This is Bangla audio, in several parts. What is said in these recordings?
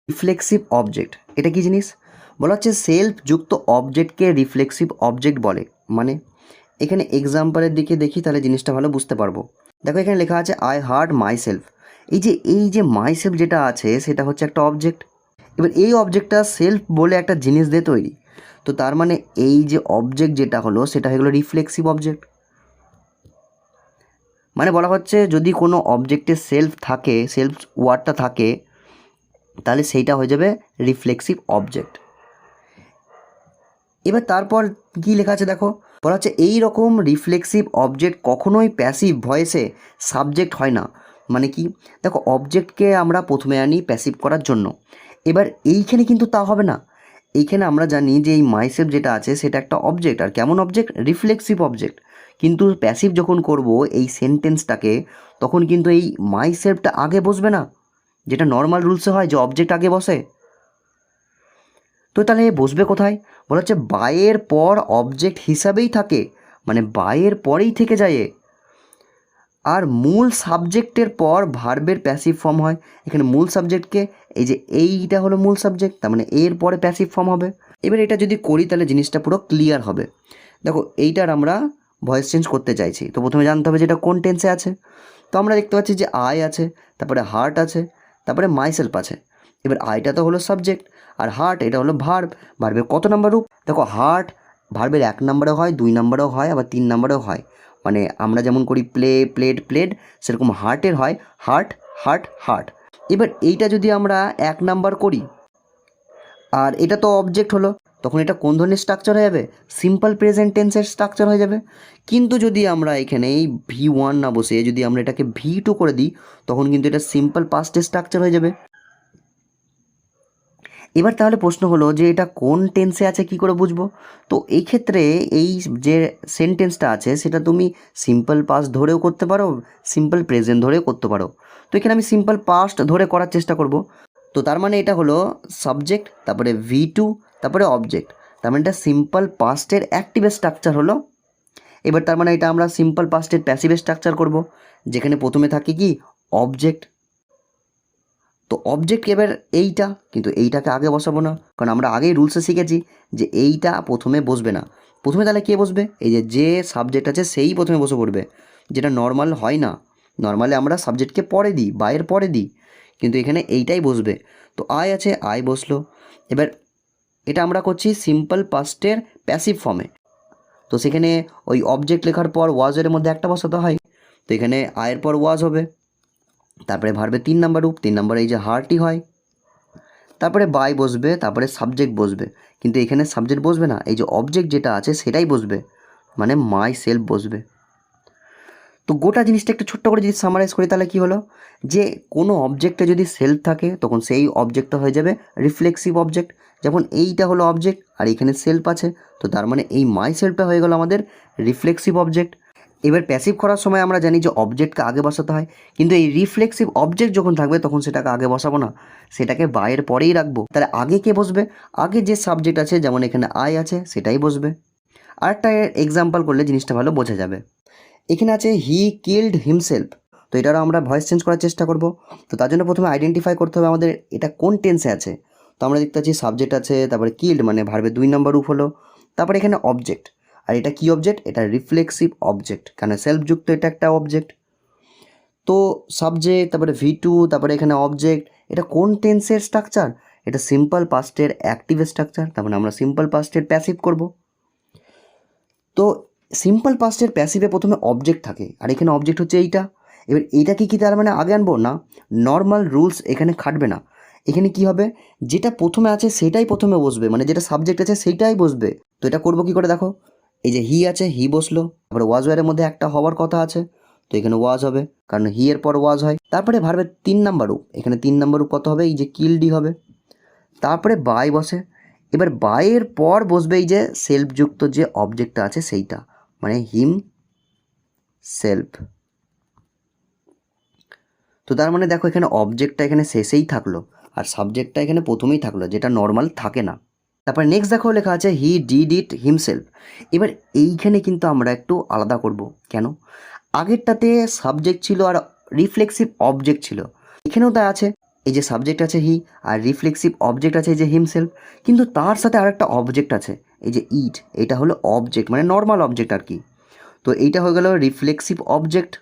রিফ্লেক্সিভ অবজেক্ট এটা কি জিনিস? বলা হচ্ছে সেলফ যুক্ত অবজেক্টকে রিফ্লেক্সিভ অবজেক্ট বলে। মানে এখানে এক্সাম্পলের দিকে দেখি তাহলে জিনিসটা ভালো বুঝতে পারবো। দেখো এখানে লেখা আছে আই হার্ড মাই সেলফ। এই যে মাই সেলফ যেটা আছে সেটা হচ্ছে একটা অবজেক্ট। এবার এই অবজেক্টটা সেলফ বলে একটা জিনিস দিয়ে তৈরি। তো তার মানে এই যে অবজেক্ট যেটা হলো সেটা হয়ে গেলো রিফ্লেক্সিভ অবজেক্ট। মানে বলা হচ্ছে যদি কোনো অবজেক্টের সেলফ থাকে, সেলফ ওয়ার্ডটা থাকে, তাহলে সেইটা হয়ে যাবে রিফ্লেক্সিভ অবজেক্ট। এবার তারপর কি লেখা আছে দেখো, বলা হচ্ছে এই রকম রিফ্লেক্সিভ অবজেক্ট কখনোই প্যাসিভ ভয়েসে সাবজেক্ট হয় না। মানে কি, দেখো অবজেক্টকে আমরা প্রথমে আনি প্যাসিভ করার জন্য। এবার এইখানে কিন্তু তা হবে না। এইখানে আমরা জানি যে এই মাইসেলফ যেটা আছে সেটা একটা অবজেক্ট, আর কেমন অবজেক্ট? Reflexive object. কিন্তু প্যাসিভ যখন করব এই সেন্টেন্সটাকে, তখন কিন্তু এই মাইসেলফটা আগে বসবে না, যেটা নর্মাল রুলসে হয় যে অবজেক্ট আগে বসে। তো তাহলে বসবে কোথায়? বলা হচ্ছে বাইয়ের পর অবজেক্ট হিসাবেই থাকে, মানে বাইয়ের পরেই থেকে যায়। আর মূল সাবজেক্টের পর ভার্বের প্যাসিভ ফর্ম হয়। এখানে মূল সাবজেক্টকে, এই যে এইটা হলো মূল সাবজেক্ট, তার মানে এর পরে প্যাসিভ ফর্ম হবে। এবার এটা যদি করি তাহলে জিনিসটা পুরো ক্লিয়ার হবে। দেখো এইটার আমরা ভয়েস চেঞ্জ করতে চাইছি, তো প্রথমে জানতে হবে যে এটা কোন টেন্সে আছে। তো আমরা দেখতে পাচ্ছি যে আই আছে, তারপরে হার্ট আছে, তারপরে মাইসেলফ আছে। এবার আইটা তো হলো সাবজেক্ট, আর হার্ট এটা হলো ভার্ব। ভার্বের কত নাম্বার রূপ? দেখো হার্ট ভার্বের 1 নম্বরেও হয়, 2 নম্বরেও হয়, আবার 3 নম্বরেও হয়। মানে আমরা যেমন করি প্লে, প্লেড, প্লেড, সেরকম হার্টের হয় হার্ট, হার্ট, হার্ট। এবার এইটা যদি আমরা 1 নাম্বার করি, আর এটা তো অবজেক্ট হলো, তখন এটা কোন ধরনের স্ট্রাকচার হয়ে যাবে? সিম্পল প্রেজেন্ট টেন্সের স্ট্রাকচার হয়ে যাবে। কিন্তু যদি আমরা এখানে এই V1 না বসে যদি আমরা এটাকে V2 করে দিই, তখন কিন্তু এটা সিম্পল পাস্টের স্ট্রাকচার হয়ে যাবে। এবার তাহলে প্রশ্ন হলো যে এটা কোন টেন্সে আছে কি করে বুঝবো? তো এই ক্ষেত্রে এই যে সেন্টেন্সটা আছে সেটা তুমি সিম্পল পাস্ট ধরেও করতে পারো, সিম্পল প্রেজেন্ট ধরেও করতে পারো। তো এখানে আমি সিম্পল পাস্ট ধরে করার চেষ্টা করব। তো তার মানে এটা হলো সাবজেক্ট, তারপরে V2, তারপরে অবজেক্ট। তার মানে এটা সিম্পল পাস্টের অ্যাক্টিভের স্ট্রাকচার হলো। এবার তার মানে এটা আমরা সিম্পল পাস্টের প্যাসিভের স্ট্রাকচার করব, যেখানে প্রথমে থাকে কি অবজেক্ট। তো অবজেক্ট এবার এইটা, কিন্তু এইটাকে আগে বসাবো না, কারণ আমরা আগেই রুলসে শিখেছি যে এইটা প্রথমে বসবে না। প্রথমে তাহলে কে বসবে? এই যে সাবজেক্ট আছে সেই প্রথমে বসে পড়বে, যেটা নর্মাল হয় না। নর্মালি আমরা সাবজেক্টকে পরে দিই, বাইয়ের পরে দিই, কিন্তু এখানে এইটাই বসবে। তো আই আছে, আই বসলো। এবার এটা আমরা করছি সিম্পল পাস্টের প্যাসিভ ফর্মে। তো সেখানে ওই অবজেক্ট লেখার পর ওয়াজের মধ্যে একটা বসাতে হয়। তো এখানে আয়ের পর ওয়াজ হবে, তারপরে ভার্বের 3 নাম্বার রূপ, 3 নম্বরে এই যে হার্টই হয়, তারপরে বাই বসবে, তারপরে সাবজেক্ট বসবে। কিন্তু এখানে সাবজেক্ট বসবে না, এই যে অবজেক্ট যেটা আছে সেটাই বসবে, মানে মাই সেলফ বসবে। তো গোটা জিনিসটা একটু ছোট্ট করে যদি সামারাইজ করি তাহলে কি হলো, যে কোনো অবজেক্টে যদি সেলফ থাকে তখন সেই অবজেক্টটা হয়ে যাবে রিফ্লেক্সিভ অবজেক্ট। যেমন এইটা হলো অবজেক্ট আর এখানে সেলফ আছে, তো তার মানে এই মাই সেলফটা হয়ে গেল আমাদের রিফ্লেক্সিভ অবজেক্ট। এবার প্যাসিভ করার সময় আমরা জানি যে অবজেক্টকে আগে বসাতে হয়, কিন্তু এই রিফ্লেক্সিভ অবজেক্ট যখন থাকবে তখন সেটাকে আগে বসাবো না, সেটাকে বাইয়ের পরেই রাখবো। তাহলে আগে কে বসবে? আগে যে সাবজেক্ট আছে, যেমন এখানে আই আছে, সেটাই বসবে। আরেকটা এক্সাম্পল করলে জিনিসটা ভালো বোঝা যাবে। এখানে আছে হি কিল্ড হিমসেলফ। তো এটারও আমরা ভয়েস চেঞ্জ করার চেষ্টা করব। তো তার জন্য প্রথমে আইডেন্টিফাই করতে হবে আমাদের এটা কোন টেন্সে আছে। তো আমরা দেখতে পাচ্ছি সাবজেক্ট আছে, তারপরে কিল্ড মানে ভার্বের 2 নম্বর রূপ হলো, তারপরে এখানে অবজেক্ট। আর এটা কি অবজেক্ট? এটা রিফ্লেক্সিভ অবজেক্ট, কারণ সেলফযুক্ত এটা একটা অবজেক্ট। তো সাবজেক্ট, তারপরে V2, তারপরে এখানে অবজেক্ট। এটা কোন টেন্সের স্ট্রাকচার? এটা সিম্পল পাস্টের অ্যাক্টিভ স্ট্রাকচার, তার মানে আমরা সিম্পল পাস্টের প্যাসিভ করব। তো সিম্পল পাস্টের প্যাসিভে প্রথমে অবজেক্ট থাকে, আর এখানে অবজেক্ট হচ্ছে এইটা। এবার এইটাকে কি তার মানে আগে আনবো না? নর্মাল রুলস এখানে খাটবে না। এখানে কি হবে, যেটা প্রথমে আছে সেটাই প্রথমে বসবে, মানে যেটা সাবজেক্ট আছে সেইটাই বসবে। তো এটা করবো কি করে? দেখো এই যে হি আছে, হি বসলো, তারপরে ওয়াজ ওয়ারের মধ্যে একটা হওয়ার কথা আছে, তো এখানে ওয়াজ হবে, কারণ হি এর পর ওয়াজ হয়। তারপরে ভার্বের 3 নাম্বার রূপ, এখানে 3 নাম্বার রূপ কত হবে? এই যে কিলডি হবে। তারপরে বাই বসে। এবার বাইয়ের পর বসবে এই যে সেলফযুক্ত যে অবজেক্টটা আছে সেইটা, মানে হিম সেলফ। তো তার মানে দেখো এখানে অবজেক্টটা এখানে শেষেই থাকলো, আর সাবজেক্টটা এখানে প্রথমেই থাকলো, যেটা নর্মাল থাকে না। তারপরে নেক্সট দেখো লেখা আছে হি ডিড ইট হিমসেলফ। এবার এইখানে কিন্তু আমরা একটু আলাদা করব। কেন? আগেরটাতে সাবজেক্ট ছিল আর রিফ্লেক্সিভ অবজেক্ট ছিল, এখানেও তা আছে। এই যে সাবজেক্ট আছে হি, আর রিফ্লেক্সিভ অবজেক্ট আছে এই যে হিমসেলফ, কিন্তু তার সাথে আরেকটা অবজেক্ট আছে এই যে ইট, এটা হলো অবজেক্ট মানে নর্মাল অবজেক্ট আর কি। তো এইটা হয়ে গেল রিফ্লেক্সিভ অবজেক্ট,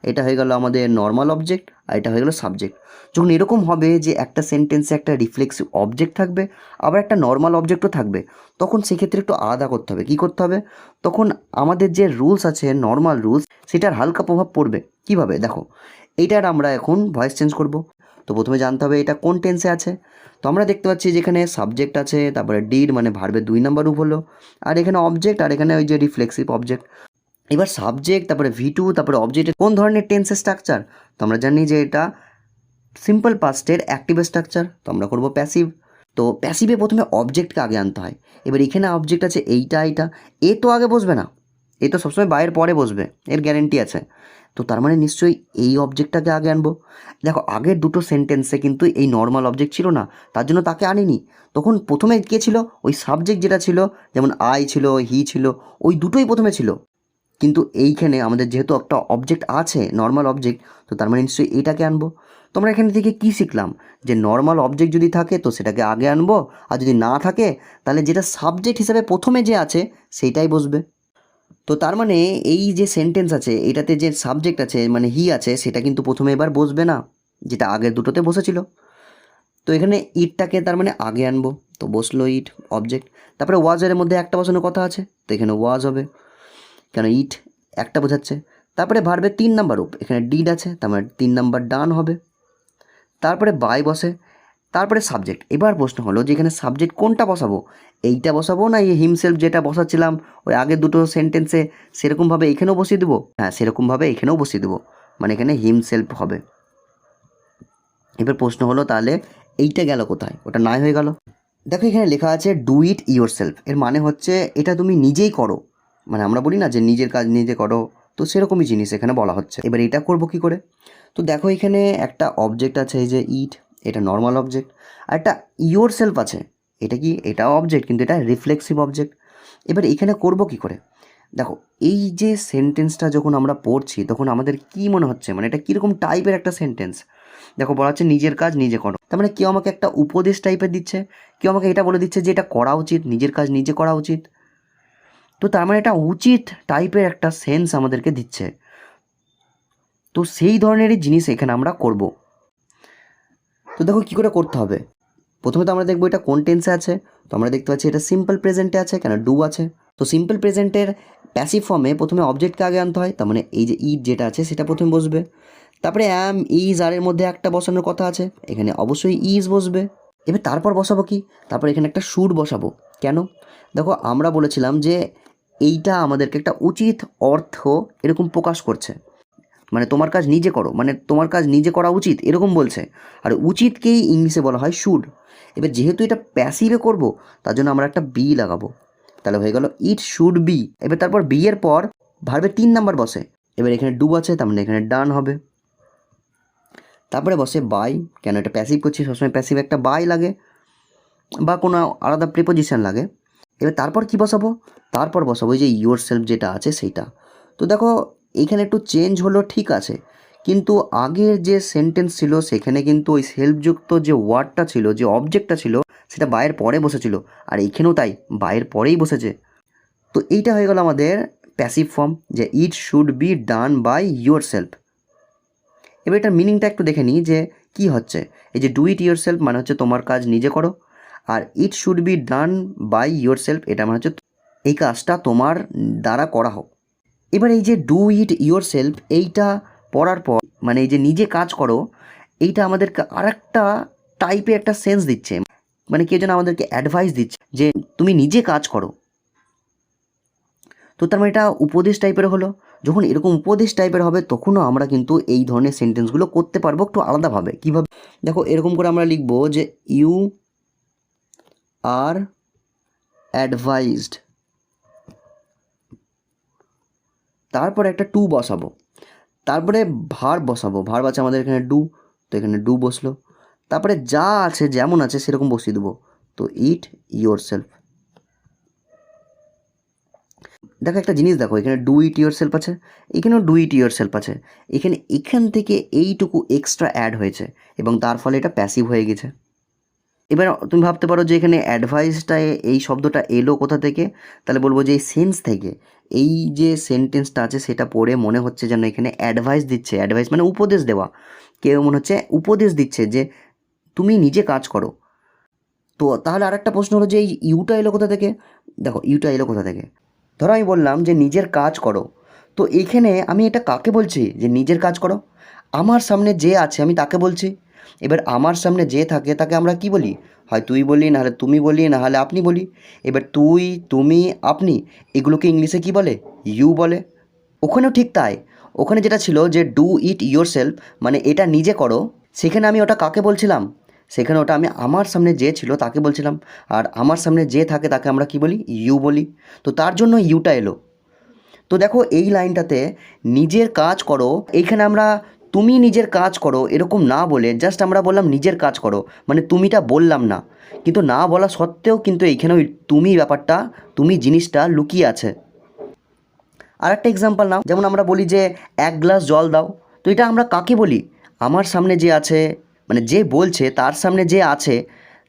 এটা হয়ে গেল আমাদের নর্মাল অবজেক্ট, আর এটা হয়ে গেল সাবজেক্ট। যখন এরকম হবে যে একটা সেন্টেন্সে একটা রিফ্লেক্সিভ অবজেক্ট থাকবে আবার একটা নর্মাল অবজেক্টও থাকবে, তখন সেক্ষেত্রে একটু আলাদা করতে হবে। কী করতে হবে? তখন আমাদের যে রুলস আছে নর্মাল রুলস, সেটার হালকা প্রভাব পড়বে। কিভাবে? দেখো, এইটার আমরা এখন ভয়েস চেঞ্জ করব। তো প্রথমে জানতে হবে এটা কোন টেন্সে আছে। তো আমরা দেখতে পাচ্ছি যেখানে সাবজেক্ট আছে, তারপরে ডিড মানে ভার্বের 2 নাম্বার রূপ হলো, আর এখানে অবজেক্ট, আর এখানে ওই যে রিফ্লেক্সিভ অবজেক্ট। এবার সাবজেক্ট, তারপরে V2, তারপরে অবজেক্টের কোন ধরনের টেন্সের স্ট্রাকচার? তো আমরা জানি যে এটা সিম্পল পাস্টের অ্যাক্টিভ স্ট্রাকচার, তো আমরা করব প্যাসিভ। তো প্যাসিভে প্রথমে অবজেক্টকে আগে আনতে হয়। এবার এখানে অবজেক্ট আছে এইটা, এ তো আগে বসবে না, এ তো সবসময় বাইরের পরে বসবে, এর গ্যারেন্টি আছে। তো তার মানে নিশ্চয়ই এই অবজেক্টটাকে আগে আনবো। দেখো আগের দুটো সেন্টেন্সে কিন্তু এই নর্মাল অবজেক্ট ছিল না, তার জন্য তাকে আনিনি। তখন প্রথমে কে ছিল? ওই সাবজেক্ট যেটা ছিল, যেমন আই ছিল, হি ছিল, ওই দুটোই প্রথমে ছিল। কিন্তু এইখানে আমাদের যেহেতু একটা অবজেক্ট আছে, নর্মাল অবজেক্ট, তো তার মানে নিশ্চয়ই এটাকে আনবো। তোমরা এখান থেকে কী শিখলাম? যে নর্মাল অবজেক্ট যদি থাকে তো সেটাকে আগে আনবো, আর যদি না থাকে তাহলে যেটা সাবজেক্ট হিসাবে প্রথমে যে আছে সেইটাই বসবে। তো তার মানে এই যে সেন্টেন্স আছে এটাতে যে সাবজেক্ট আছে মানে হি আছে, সেটা কিন্তু প্রথমে এবার বসবে না, যেটা আগের দুটোতে বসেছিল। তো এখানে ইটটাকে তার মানে আগে আনবো, তো বসলো ইট অবজেক্ট। তারপরে ওয়াজের মধ্যে একটা বসানোর কথা আছে, তো এখানে ওয়াজ হবে, কেন ইট একটা বোঝাচ্ছে। তারপরে ভার্বের 3 নাম্বার রূপ, এখানে ডিড আছে, তার মানে 3 নাম্বার ডান হবে। তারপরে বাই বসে, তারপরে সাবজেক্ট। এবার প্রশ্ন হলো যে এখানে সাবজেক্ট কোনটা বসাবো? এইটা বসাবো না এই হিমসেলফ যেটা বসাচ্ছিলাম ওই আগের দুটো সেন্টেন্সে সেরকমভাবে এখানেও বসিয়ে দেবো? হ্যাঁ, সেরকমভাবে এখানেও বসিয়ে দেবো, মানে এখানে হিমসেলফ হবে। এবার প্রশ্ন হলো তাহলে এইটা গেল কোথায়? ওটা নাই হয়ে গেল। দেখো এখানে লেখা আছে ডু ইট ইয়োর সেলফ, এর মানে হচ্ছে এটা তুমি নিজেই করো, মানে আমরা বলি না যে নিজের কাজ নিজে করো, তো সেরকমই জিনিস এখানে বলা হচ্ছে। এবার এটা করবো কী করে? তো দেখো এখানে একটা অবজেক্ট আছে এই যে ইট, এটা নর্মাল অবজেক্ট, আর একটা ইয়োর সেলফ আছে, এটা কি? এটাও অবজেক্ট কিন্তু এটা রিফ্লেক্সিভ অবজেক্ট। এবার এখানে করব কি করে? দেখো এই যে সেন্টেন্সটা যখন আমরা পড়ছি তখন আমাদের কি মনে হচ্ছে, মানে এটা কীরকম টাইপের একটা সেন্টেন্স? দেখো বলা হচ্ছে নিজের কাজ নিজে করো, তার মানে কেউ আমাকে একটা উপদেশ টাইপের দিচ্ছে, কেউ আমাকে এটা বলে দিচ্ছে যে এটা করা উচিত, নিজের কাজ নিজে করা উচিত। তো তার মানে এটা উচিত টাইপের একটা সেন্স আমাদেরকে দিচ্ছে। তো সেই ধরনেরই জিনিস এখানে আমরা করব। তো দেখো কী করে করতে হবে। প্রথমে তো আমরা দেখবো এটা কোন টেন্সে আছে। তো আমরা দেখতে পাচ্ছি এটা সিম্পল প্রেজেন্টে আছে, কেন ডু আছে। তো সিম্পল প্রেজেন্টের প্যাসিভ ফর্মে প্রথমে অবজেক্টকে আগে আনতে হয়, তার মানে এই যে ইট যেটা আছে সেটা প্রথমে বসবে। তারপরে অ্যাম, ইজ, আর এর মধ্যে একটা বসানোর কথা আছে, এখানে অবশ্যই ইজ বসবে। এবার তারপর বসাবো কি? তারপর এখানে একটা শুড বসাবো। কেন? দেখো আমরা বলেছিলাম যে এইটা আমাদেরকে একটা উচিত অর্থ এরকম প্রকাশ করছে, মানে তোমার কাজ নিজে করো, মানে তোমার কাজ নিজে করা উচিত এরকম বলছে। আর উচিতকেই ইংলিশে বলা হয় শুড। এবার যেহেতু এটা প্যাসিভে করব, তার জন্য আমরা একটা বি লাগাবো, তাহলে হয়ে গেল ইট শুড বি। এবার তারপর বি এর পর ভার্বের 3 নাম্বার বসে, এবার এখানে ডু আছে, তার মানে এখানে ডান হবে। তারপরে বসে বাই, কেন এটা প্যাসিভ করছি, সবসময় প্যাসিভ একটা বাই লাগে বা কোনো আলাদা প্রিপোজিশন লাগে। এবার তারপর কি বসাবো? তারপর বসাবো ওই যে ইয়োর সেলফ যেটা আছে সেইটা। তো দেখো এইখানে একটু চেঞ্জ হলো ঠিক আছে, কিন্তু আগের যে সেন্টেন্স ছিল সেখানে কিন্তু ওই সেলফযুক্ত যে ওয়ার্ডটা ছিল, যে অবজেক্টটা ছিল, সেটা বাইয়ের পরে বসেছিল, আর এইখানেও তাই বাইয়ের পরেই বসেছে। তো এইটা হয়ে গেল আমাদের প্যাসিভ ফর্ম, যে it should be done by your self. এবার এটার মিনিংটা একটু দেখে নিই যে কী হচ্ছে। এই যে ডু ইট ইয়োর সেলফ মানে হচ্ছে তোমার কাজ নিজে করো, আর it should be done by your yourself মানে হচ্ছে এই কাজটা তোমার দ্বারা করা হোক। এবার এই যে ডু ইট ইয়োর সেলফ এইটা পড়ার পর মানে এই যে নিজে কাজ করো, এইটা আমাদেরকে আর একটা টাইপের একটা সেন্স দিচ্ছে, মানে কেউ যেন আমাদেরকে অ্যাডভাইস দিচ্ছে যে তুমি নিজে কাজ করো। তো তার মানে এটা উপদেশ টাইপের হলো। যখন এরকম উপদেশ টাইপের হবে তখনও আমরা কিন্তু এই ধরনের সেন্টেন্সগুলো করতে পারবো একটু আলাদাভাবে। কীভাবে? দেখো এরকম করে আমরা লিখবো যে ইউ আর অ্যাডভাইসড, তারপরে একটা টু বসাবো, তারপরে ভার্ব বসাবো, ভার্ব আছে আমাদের এখানে ডু, তো এখানে ডু বসলো। তারপরে যা আছে যেমন আছে সেরকম বসিয়ে দেবো, তো ইট ইয়োর সেলফ। দেখো একটা জিনিস দেখো, এখানে ডু ইট ইয়োর সেলফ আছে, এখানেও ডু ইট ইয়োর সেলফ আছে, এখান থেকে এইটুকু এক্সট্রা অ্যাড হয়েছে এবং তার ফলে এটা প্যাসিভ হয়ে গেছে। এবার তুমি ভাবতে পারো যে এখানে অ্যাডভাইসটা এই শব্দটা এলো কোথা থেকে, তাহলে বলবো যে এই সেন্স থেকে। এই যে সেন্টেন্সটা আছে সেটা পড়ে মনে হচ্ছে যেন এখানে অ্যাডভাইস দিচ্ছে, অ্যাডভাইস মানে উপদেশ দেওয়া, কেউ মনে হচ্ছে উপদেশ দিচ্ছে যে তুমি নিজে কাজ করো। তো তাহলে আরেকটা প্রশ্ন হলো যে এই ইউটা এলো কোথা থেকে। দেখো ইউটা এলো কোথা থেকে, ধরো আমি বললাম যে নিজের কাজ করো, তো এখানে আমি এটা কাকে বলছি যে নিজের কাজ করো? আমার সামনে যে আছে আমি তাকে বলছি। এবার আমার সামনে যে থাকে তাকে আমরা কি বলি? হয় তুই বলি, নাহলে তুমি বলি, নাহলে আপনি বলি। এবার তুই, তুমি, আপনি এগুলোকে ইংলিশে কি বলে? ইউ বলে। ওখানেও ঠিক তাই, ওখানে যেটা ছিল যে ডু ইট ইয়োর সেলফ মানে এটা নিজে করো, সেখানে আমি ওটা কাকে বলছিলাম? সেখানে ওটা আমি আমার সামনে যে ছিল তাকে বলছিলাম। আর আমার সামনে যে থাকে তাকে আমরা কি বলি? ইউ বলি। তো তার জন্য ইউটা এলো। তো দেখো এই লাইনটাতে নিজের কাজ করো, এইখানে আমরা তুমি নিজের কাজ করো এরকম না বলে জাস্ট আমরা বললাম নিজের কাজ করো, মানে তুমিটা বললাম না, কিন্তু না বলা সত্ত্বেও কিন্তু এইখানে ওই তুমি ব্যাপারটা, তুমি জিনিসটা লুকিয়ে আছে। আর একটা এক্সাম্পল নাও, যেমন আমরা বলি যে 1 গ্লাস জল দাও, তো এটা আমরা কাকে বলি? আমার সামনে যে আছে, মানে যে বলছে তার সামনে যে আছে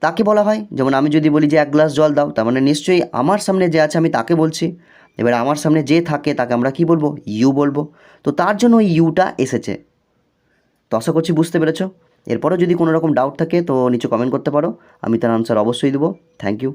তাকে বলা হয়। যেমন আমি যদি বলি যে 1 গ্লাস জল দাও, তার মানে নিশ্চয়ই আমার সামনে যে আছে আমি তাকে বলছি। এবার আমার সামনে যে থাকে তাকে আমরা কি বলবো? ইউ বলবো। তো তার জন্য ওই ইউটা এসেছে। তো আশা করছি বুঝতে পেরেছো। এরপরও যদি কোনো রকম ডাউট থাকে তো নিচে কমেন্ট করতে পারো, আমি তার আনসার অবশ্যই দেবো। Thank you.